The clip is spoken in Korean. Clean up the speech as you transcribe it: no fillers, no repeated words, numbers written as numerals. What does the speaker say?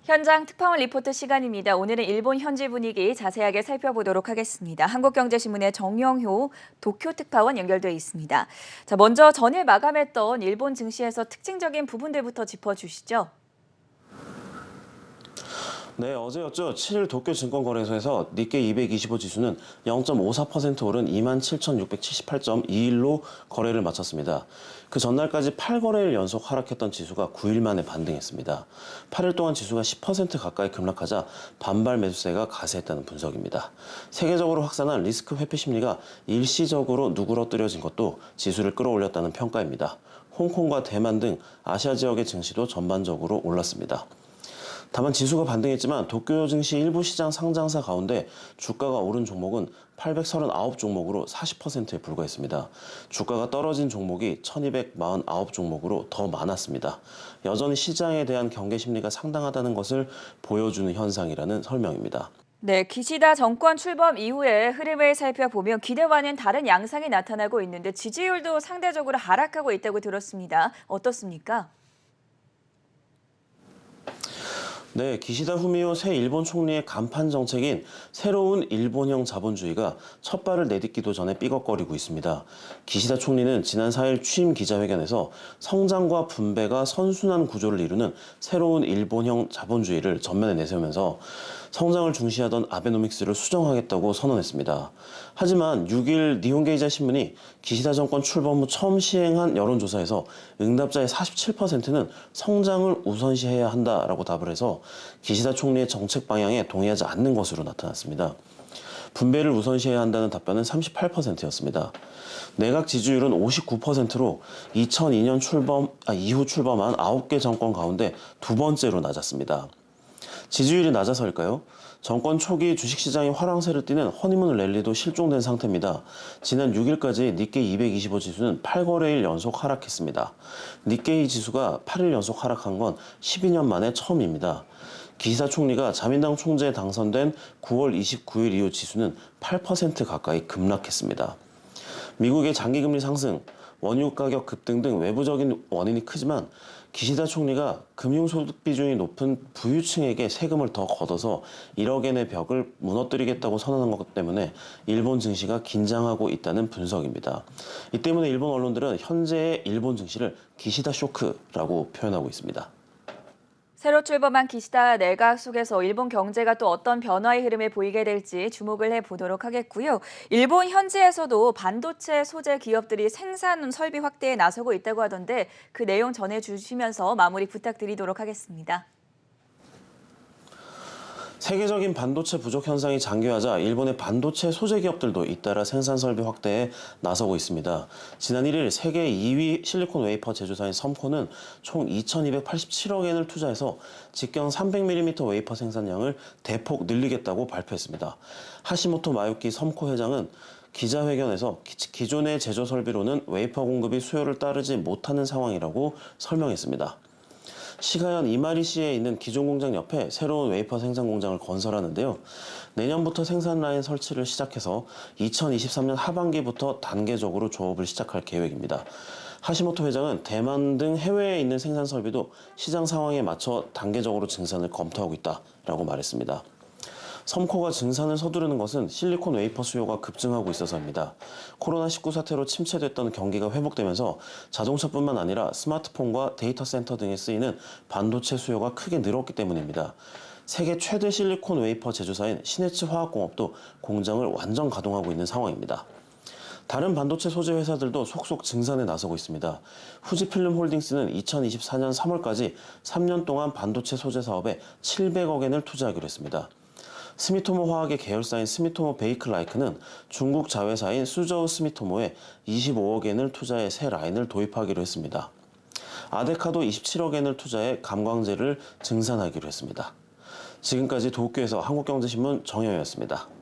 현장 특파원 리포트 시간입니다. 오늘은 일본 현지 분위기 자세하게 살펴보도록 하겠습니다. 한국경제신문의 정영효 도쿄 특파원 연결돼 있습니다. 자, 먼저 전일 마감했던 일본 증시에서 특징적인 부분들부터 짚어주시죠. 네, 어제였죠. 7일 도쿄 증권거래소에서 니케이 225 지수는 0.54% 오른 27,678.21로 거래를 마쳤습니다. 그 전날까지 8거래일 연속 하락했던 지수가 9일 만에 반등했습니다. 8일 동안 지수가 10% 가까이 급락하자 반발 매수세가 가세했다는 분석입니다. 세계적으로 확산한 리스크 회피 심리가 일시적으로 누그러뜨려진 것도 지수를 끌어올렸다는 평가입니다. 홍콩과 대만 등 아시아 지역의 증시도 전반적으로 올랐습니다. 다만 지수가 반등했지만 도쿄 증시 일부 시장 상장사 가운데 주가가 오른 종목은 839 종목으로 40%에 불과했습니다. 주가가 떨어진 종목이 1249 종목으로 더 많았습니다. 여전히 시장에 대한 경계 심리가 상당하다는 것을 보여주는 현상이라는 설명입니다. 네, 기시다 정권 출범 이후의 흐름을 살펴보면 기대와는 다른 양상이 나타나고 있는데 지지율도 상대적으로 하락하고 있다고 들었습니다. 어떻습니까? 네, 기시다 후미오 새 일본 총리의 간판 정책인 새로운 일본형 자본주의가 첫 발을 내딛기도 전에 삐걱거리고 있습니다. 기시다 총리는 지난 4일 취임 기자회견에서 성장과 분배가 선순환 구조를 이루는 새로운 일본형 자본주의를 전면에 내세우면서 성장을 중시하던 아베노믹스를 수정하겠다고 선언했습니다. 하지만 6일 니혼게이자 신문이 기시다 정권 출범 후 처음 시행한 여론조사에서 응답자의 47%는 성장을 우선시해야 한다라고 답을 해서 기시다 총리의 정책 방향에 동의하지 않는 것으로 나타났습니다. 분배를 우선시해야 한다는 답변은 38%였습니다. 내각 지지율은 59%로 2002년 이후 출범한 9개 정권 가운데 두 번째로 낮았습니다. 지지율이 낮아서일까요? 정권 초기 주식시장이 화랑새를 띠는 허니문 랠리도 실종된 상태입니다. 지난 6일까지 니케이 225 지수는 8거래일 연속 하락했습니다. 니케이 지수가 8일 연속 하락한 건 12년 만에 처음입니다. 기시다 총리가 자민당 총재에 당선된 9월 29일 이후 지수는 8% 가까이 급락했습니다. 미국의 장기금리 상승, 원유 가격 급등 등 외부적인 원인이 크지만 기시다 총리가 금융소득 비중이 높은 부유층에게 세금을 더 걷어서 1억 엔의 벽을 무너뜨리겠다고 선언한 것 때문에 일본 증시가 긴장하고 있다는 분석입니다. 이 때문에 일본 언론들은 현재의 일본 증시를 기시다 쇼크라고 표현하고 있습니다. 새로 출범한 기시다 내각 속에서 일본 경제가 또 어떤 변화의 흐름을 보이게 될지 주목을 해보도록 하겠고요. 일본 현지에서도 반도체 소재 기업들이 생산 설비 확대에 나서고 있다고 하던데 그 내용 전해주시면서 마무리 부탁드리도록 하겠습니다. 세계적인 반도체 부족 현상이 장기화하자 일본의 반도체 소재 기업들도 잇따라 생산 설비 확대에 나서고 있습니다. 지난 1일 세계 2위 실리콘 웨이퍼 제조사인 섬코는 총 2,287억 엔을 투자해서 직경 300mm 웨이퍼 생산량을 대폭 늘리겠다고 발표했습니다. 하시모토 마유키 섬코 회장은 기자회견에서 기존의 제조 설비로는 웨이퍼 공급이 수요를 따르지 못하는 상황이라고 설명했습니다. 시가현 이마리시에 있는 기존 공장 옆에 새로운 웨이퍼 생산 공장을 건설하는데요. 내년부터 생산 라인 설치를 시작해서 2023년 하반기부터 단계적으로 조업을 시작할 계획입니다. 하시모토 회장은 대만 등 해외에 있는 생산 설비도 시장 상황에 맞춰 단계적으로 증산을 검토하고 있다라고 말했습니다. 섬코가 증산을 서두르는 것은 실리콘 웨이퍼 수요가 급증하고 있어서입니다. 코로나19 사태로 침체됐던 경기가 회복되면서 자동차뿐만 아니라 스마트폰과 데이터 센터 등에 쓰이는 반도체 수요가 크게 늘었기 때문입니다. 세계 최대 실리콘 웨이퍼 제조사인 시네츠 화학공업도 공장을 완전 가동하고 있는 상황입니다. 다른 반도체 소재 회사들도 속속 증산에 나서고 있습니다. 후지필름 홀딩스는 2024년 3월까지 3년 동안 반도체 소재 사업에 700억 엔을 투자하기로 했습니다. 스미토모 화학의 계열사인 스미토모 베이클라이크는 중국 자회사인 수저우 스미토모에 25억 엔을 투자해 새 라인을 도입하기로 했습니다. 아데카도 27억 엔을 투자해 감광재를 증산하기로 했습니다. 지금까지 도쿄에서 한국경제신문 정영이었습니다.